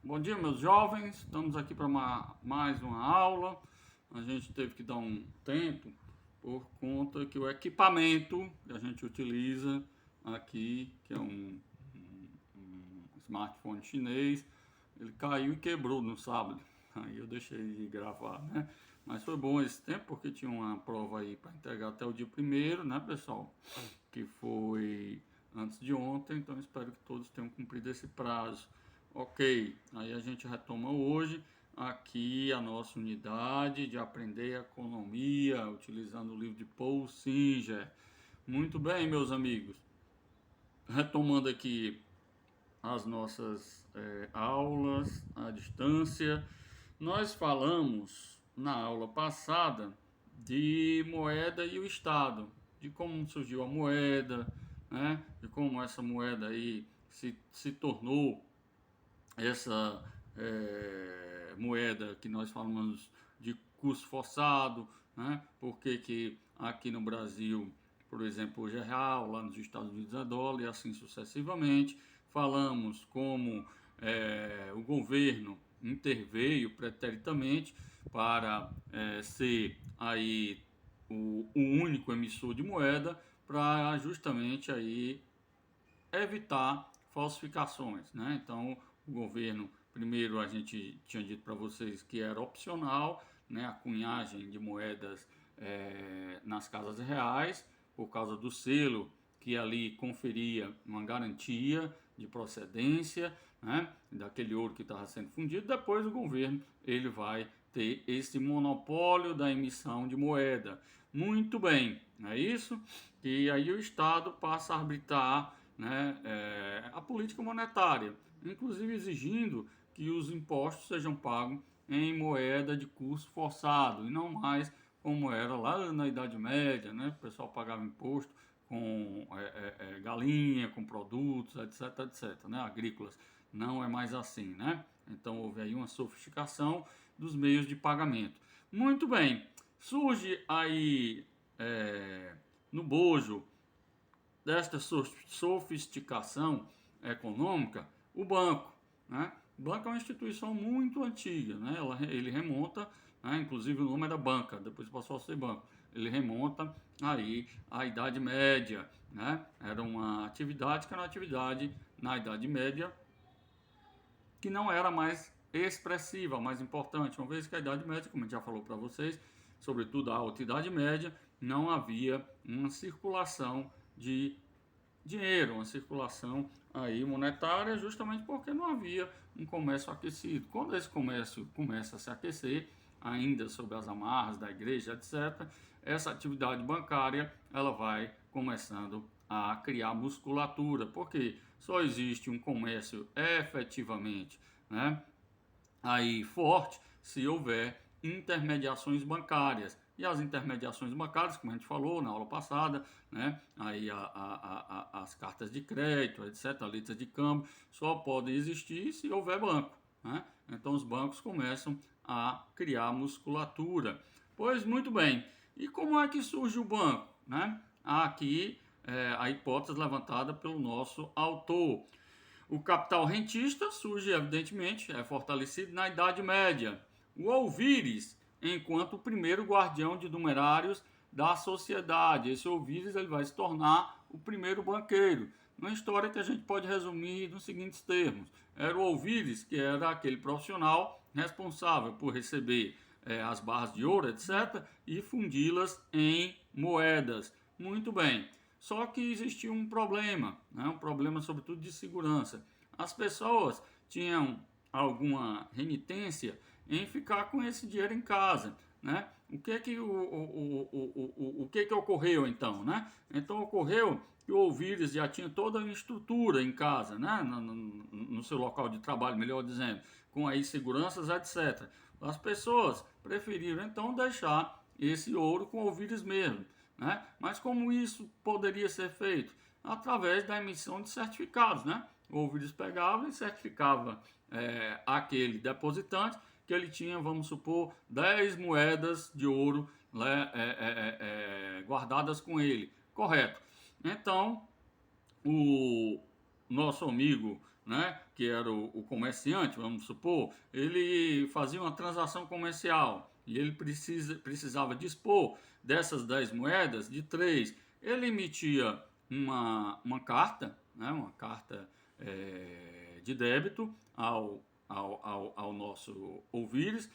Bom dia, meus jovens. Estamos aqui para mais uma aula. A gente teve que dar um tempo por conta que o equipamento que a gente utiliza aqui, que é um smartphone chinês, ele caiu e quebrou no sábado. Aí eu deixei de gravar, né? Mas foi bom esse tempo porque tinha uma prova aí para entregar até o dia 1º, né, pessoal? Que foi antes de ontem, então espero que todos tenham cumprido esse prazo. Ok, aí a gente retoma hoje aqui a nossa unidade de aprender economia, utilizando o livro de Paul Singer. Muito bem, meus amigos. Retomando aqui as nossas aulas à distância, nós falamos na aula passada de moeda e o Estado, de como surgiu a moeda, né? De como essa moeda aí se tornou essa moeda que nós falamos de custo forçado, né? Porque que aqui no Brasil, por exemplo, hoje é real, lá nos Estados Unidos é dólar e assim sucessivamente. Falamos como o governo interveio preteritamente para ser aí o único emissor de moeda para justamente aí evitar falsificações, né? Então, o governo, primeiro a gente tinha dito para vocês que era opcional, né, a cunhagem de moedas nas casas reais, por causa do selo que ali conferia uma garantia de procedência, né, daquele ouro que estava sendo fundido. Depois o governo ele vai ter esse monopólio da emissão de moeda. Muito bem, é isso? E aí o Estado passa a arbitrar, né, a política monetária, inclusive exigindo que os impostos sejam pagos em moeda de curso forçado e não mais como era lá na Idade Média, né? O pessoal pagava imposto com galinha, com produtos, etc, etc, né? Agrícolas. Não é mais assim, né? Então houve aí uma sofisticação dos meios de pagamento. Muito bem, surge aí no bojo desta sofisticação econômica, o banco, né? O banco é uma instituição muito antiga, né? Ele remonta, né? Inclusive o nome era banca, depois passou a ser banco. Ele remonta aí à Idade Média, né? Era uma atividade que era uma atividade na Idade Média que não era mais expressiva, mais importante, uma vez que a Idade Média, como a gente já falou para vocês, sobretudo a Alta Idade Média, não havia uma circulação de dinheiro, uma circulação aí monetária, justamente porque não havia um comércio aquecido. Quando esse comércio começa a se aquecer, ainda sob as amarras da igreja, etc., essa atividade bancária ela vai começando a criar musculatura, porque só existe um comércio efetivamente, né, aí forte se houver intermediações bancárias. E as intermediações bancárias, como a gente falou na aula passada, né, aí as cartas de crédito, etc., letras de câmbio, só podem existir se houver banco, né? Então os bancos começam a criar musculatura. Pois muito bem, e como é que surge o banco, né? Aqui a hipótese levantada pelo nosso autor. O capital rentista surge, evidentemente, é fortalecido na Idade Média. O Ouvires, enquanto o primeiro guardião de numerários da sociedade. Esse Ouvires ele vai se tornar o primeiro banqueiro. Uma história que a gente pode resumir nos seguintes termos. Era o Ouvires, que era aquele profissional responsável por receber as barras de ouro, etc., e fundi-las em moedas. Muito bem. Só que existia um problema, né? Um problema sobretudo de segurança. As pessoas tinham alguma renitência em ficar com esse dinheiro em casa, né? O que que ocorreu então, né? Então ocorreu que o Ouvires já tinha toda a estrutura em casa, né? No seu local de trabalho, melhor dizendo, com aí seguranças, etc. As pessoas preferiram então deixar esse ouro com o Ouvires mesmo, né? Mas como isso poderia ser feito? Através da emissão de certificados, né? O Ouvires pegava e certificava aquele depositante que ele tinha, vamos supor, 10 moedas de ouro, né, guardadas com ele. Correto. Então, o nosso amigo né, que era o comerciante, vamos supor, ele fazia uma transação comercial e ele precisava dispor dessas 10 moedas de 3. Ele emitia uma carta, né, uma carta de débito ao nosso ouvires,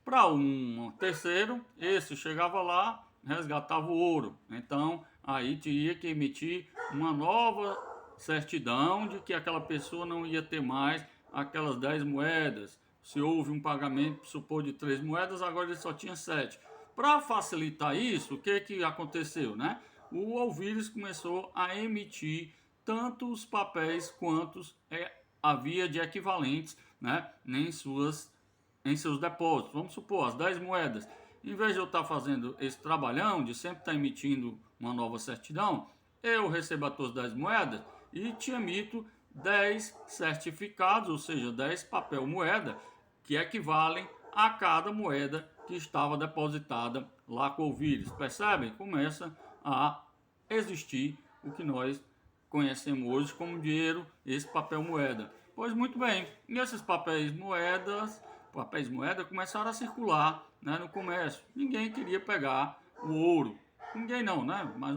para um terceiro, esse chegava lá, resgatava o ouro. Então, aí teria que emitir uma nova certidão de que aquela pessoa não ia ter mais aquelas 10 moedas. Se houve um pagamento, supor, de 3 moedas, agora ele só tinha 7. Para facilitar isso, o que aconteceu, né? O Alvires começou a emitir tanto os papéis quanto havia de equivalentes, né, em seus depósitos. Vamos supor, as 10 moedas. Em vez de eu estar fazendo esse trabalhão, de sempre estar emitindo uma nova certidão, eu recebo as tuas 10 moedas e te emito 10 certificados, ou seja, 10 papel moeda, que equivalem a cada moeda que estava depositada lá com o vírus. Percebem? Começa a existir o que nós conhecemos hoje como dinheiro, esse papel moeda. Pois muito bem, e esses papéis moeda começaram a circular, né, no comércio. Ninguém queria pegar o ouro. Ninguém não, né? Mas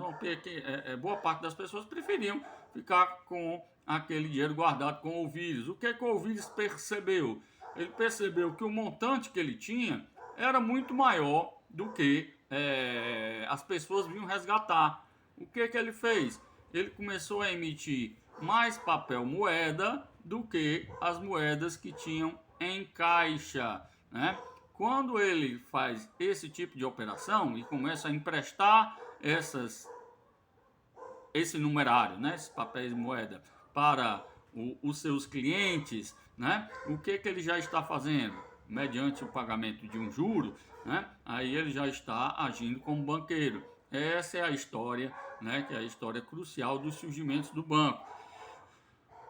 boa parte das pessoas preferiam ficar com aquele dinheiro guardado com o vírus. O que o vírus percebeu? Ele percebeu que o montante que ele tinha era muito maior do que as pessoas vinham resgatar. O que ele fez? Ele começou a emitir mais papel moeda do que as moedas que tinham em caixa, né? Quando ele faz esse tipo de operação e começa a emprestar esse numerário, né, esses papéis de moeda para os seus clientes, né, o que ele já está fazendo? Mediante o pagamento de um juro, né, aí ele já está agindo como banqueiro. Essa é a história, né, que é a história crucial dos surgimentos do banco.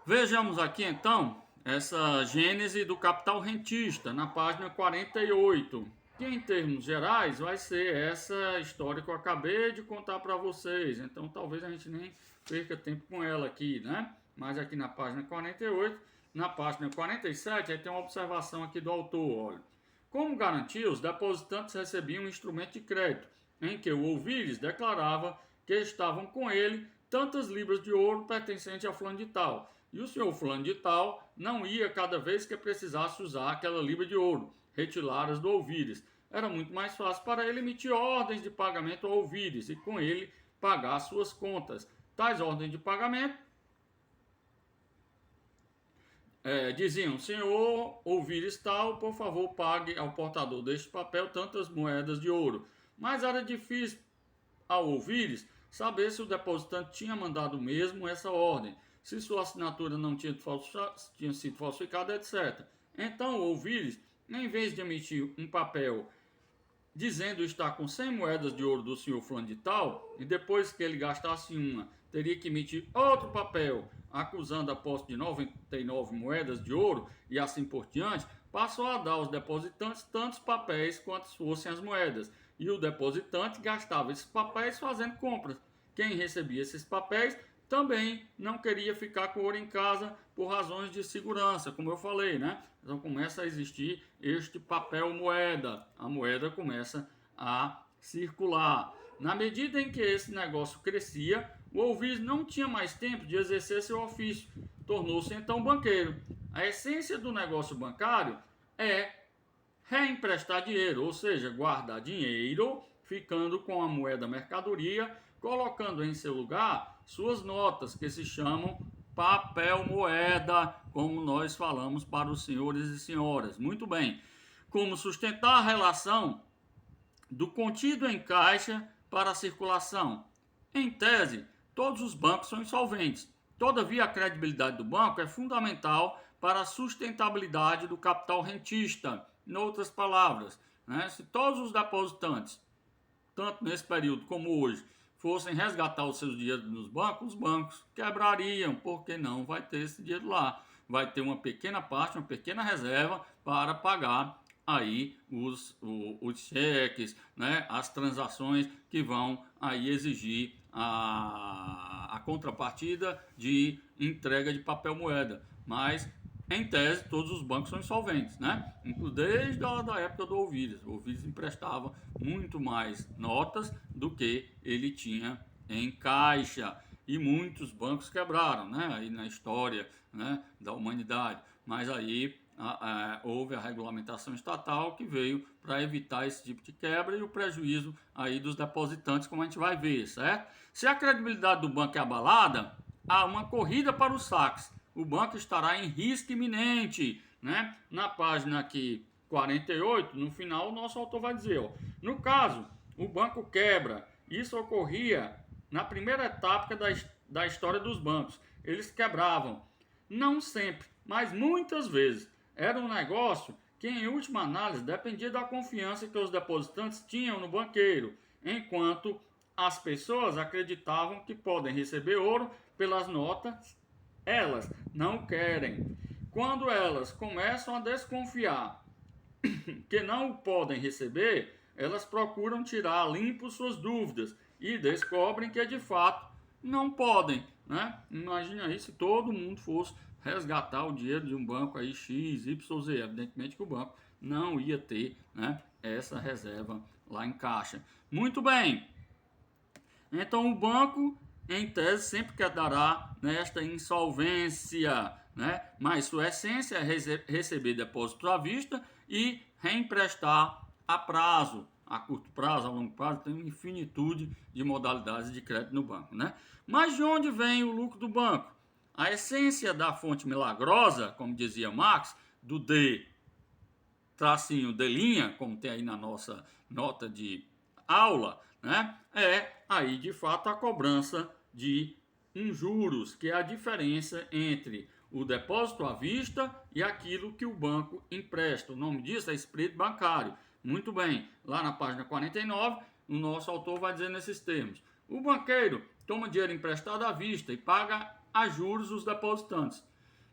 Vejamos aqui então essa gênese do capital rentista na página 48, que em termos gerais vai ser essa história que eu acabei de contar para vocês. Então talvez a gente nem perca tempo com ela aqui, né? Mas aqui na página 48, na página 47, aí tem uma observação aqui do autor, olha. Como garantia, os depositantes recebiam um instrumento de crédito, em que o ouvires declarava que estavam com ele tantas libras de ouro pertencentes a fulano de tal. E o senhor fulano de tal não ia cada vez que precisasse usar aquela libra de ouro, retirá-las do ouvires. Era muito mais fácil para ele emitir ordens de pagamento ao ouvires e com ele pagar suas contas. Tais ordens de pagamento diziam: senhor ouvires tal, por favor pague ao portador deste papel tantas moedas de ouro. Mas era difícil ao ouvires saber se o depositante tinha mandado mesmo essa ordem, se sua assinatura não tinha sido falsificada, etc. Então o ouvires, em vez de emitir um papel dizendo estar com 100 moedas de ouro do senhor fulano de tal, e depois que ele gastasse uma, teria que emitir outro papel acusando a posse de 99 moedas de ouro e assim por diante, passou a dar aos depositantes tantos papéis quantos fossem as moedas, e o depositante gastava esses papéis fazendo compras. Quem recebia esses papéis também não queria ficar com ouro em casa por razões de segurança, como eu falei, né? Então começa a existir este papel moeda. A moeda começa a circular. Na medida em que esse negócio crescia, o ouvir não tinha mais tempo de exercer seu ofício. Tornou-se então banqueiro. A essência do negócio bancário é reemprestar dinheiro, ou seja, guardar dinheiro, ficando com a moeda mercadoria, colocando em seu lugar suas notas, que se chamam papel moeda, como nós falamos para os senhores e senhoras. Muito bem. Como sustentar a relação do contido em caixa para a circulação? Em tese, todos os bancos são insolventes. Todavia, a credibilidade do banco é fundamental para a sustentabilidade do capital rentista. Em outras palavras, né, se todos os depositantes, tanto nesse período como hoje, fossem resgatar os seus dinheiros nos bancos, os bancos quebrariam, porque não vai ter esse dinheiro lá. Vai ter uma pequena parte, uma pequena reserva para pagar aí os cheques, né, as transações que vão aí exigir a contrapartida de entrega de papel moeda. mas em tese todos os bancos são insolventes, né? Desde a época do Ovidius. O Ovidius emprestava muito mais notas do que ele tinha em caixa, e muitos bancos quebraram, né? Aí na história, né, da humanidade. Mas aí houve a regulamentação estatal que veio para evitar esse tipo de quebra e o prejuízo aí dos depositantes, como a gente vai ver, certo? Se a credibilidade do banco é abalada, há uma corrida para os saques. O banco estará em risco iminente, né? Na página aqui 48, no final, o nosso autor vai dizer, ó, no caso, o banco quebra. Isso ocorria na primeira etapa da história dos bancos. Eles quebravam. Não sempre, mas muitas vezes. Era um negócio que, em última análise, dependia da confiança que os depositantes tinham no banqueiro, enquanto as pessoas acreditavam que podem receber ouro pelas notas, elas não querem. Quando elas começam a desconfiar que não o podem receber, elas procuram tirar a limpo suas dúvidas e descobrem que de fato não podem, né? Imagina aí se todo mundo fosse resgatar o dinheiro de um banco aí X, Y, Z. Evidentemente que o banco não ia ter, né, essa reserva lá em caixa. Muito bem. Então o banco, em tese, sempre quedará nesta insolvência, né? Mas sua essência é receber depósito à vista e reemprestar a prazo, a curto prazo, a longo prazo, tem uma infinitude de modalidades de crédito no banco, né? Mas de onde vem o lucro do banco? A essência da fonte milagrosa, como dizia Marx, do D, tracinho de linha, como tem aí na nossa nota de aula, né? É aí de fato a cobrança de juros, que é a diferença entre o depósito à vista e aquilo que o banco empresta. O nome disso é spread bancário. Muito bem, lá na página 49, o nosso autor vai dizer nesses termos: o banqueiro toma dinheiro emprestado à vista e paga a juros os depositantes.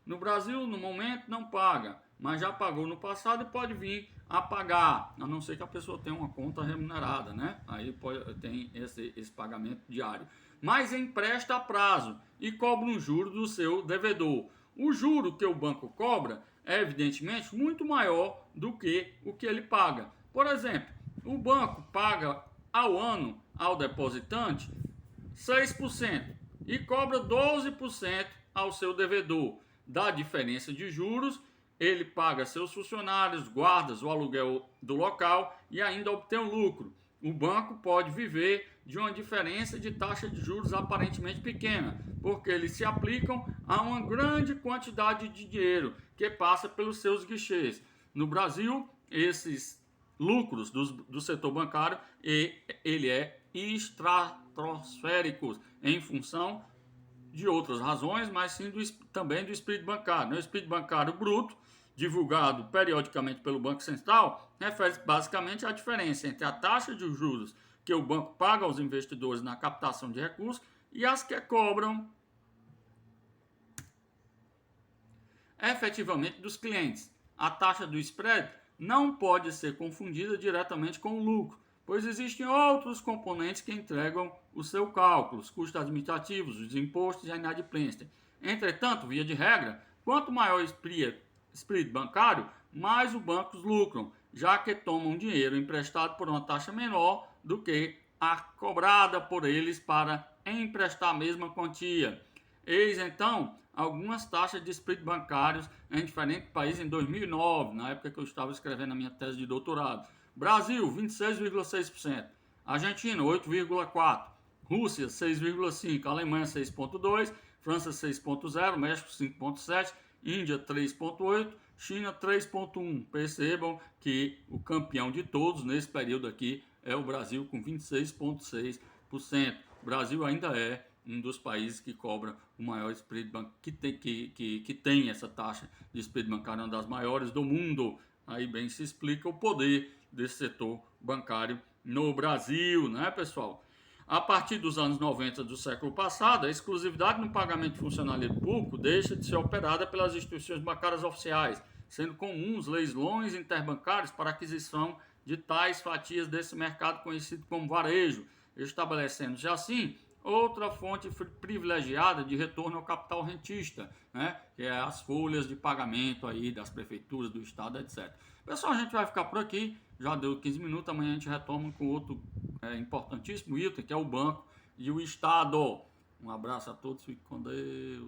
No Brasil, no momento, não paga, mas já pagou no passado e pode vir a pagar, a não ser que a pessoa tenha uma conta remunerada, né? Aí tem esse pagamento diário. Mas empresta a prazo e cobra um juro do seu devedor. O juro que o banco cobra é, evidentemente, muito maior do que o que ele paga. Por exemplo, o banco paga ao ano ao depositante 6% e cobra 12% ao seu devedor. Da diferença de juros, ele paga seus funcionários, guardas, o aluguel do local e ainda obtém um lucro. O banco pode viver de uma diferença de taxa de juros aparentemente pequena, porque eles se aplicam a uma grande quantidade de dinheiro que passa pelos seus guichês. No Brasil, esses lucros do setor bancário, ele é estratosférico em função de outras razões, mas sim também do espírito bancário. O espírito bancário bruto, divulgado periodicamente pelo Banco Central, refere basicamente à diferença entre a taxa de juros que o banco paga aos investidores na captação de recursos e as que cobram efetivamente dos clientes. A taxa do spread não pode ser confundida diretamente com o lucro, pois existem outros componentes que entregam o seu cálculo, os custos administrativos, os impostos e a inadimplência. Entretanto, via de regra, quanto maior o spread bancário, mais os bancos lucram, já que tomam dinheiro emprestado por uma taxa menor do que a cobrada por eles para emprestar a mesma quantia. Eis então algumas taxas de spread bancários em diferentes países em 2009, na época que eu estava escrevendo a minha tese de doutorado. Brasil, 26,6%. Argentina, 8,4%. Rússia, 6,5%. Alemanha, 6,2%. França, 6,0%. México, 5,7%. Índia, 3,8%. China, 3,1%. Percebam que o campeão de todos nesse período aqui é o Brasil, com 26,6%. O Brasil ainda é um dos países que cobra o maior spread bancário, que tem essa taxa de spread bancário, uma das maiores do mundo. Aí bem se explica o poder desse setor bancário no Brasil, né, pessoal? A partir dos anos 90 do século passado, a exclusividade no pagamento de funcionário público deixa de ser operada pelas instituições bancárias oficiais, sendo comuns leilões interbancários para aquisição de tais fatias desse mercado conhecido como varejo, estabelecendo-se assim outra fonte privilegiada de retorno ao capital rentista, né? Que é as folhas de pagamento aí das prefeituras, do estado, etc. Pessoal, a gente vai ficar por aqui, já deu 15 minutos, amanhã a gente retoma com outro importantíssimo item, que é o banco e o estado. Um abraço a todos, fique com Deus.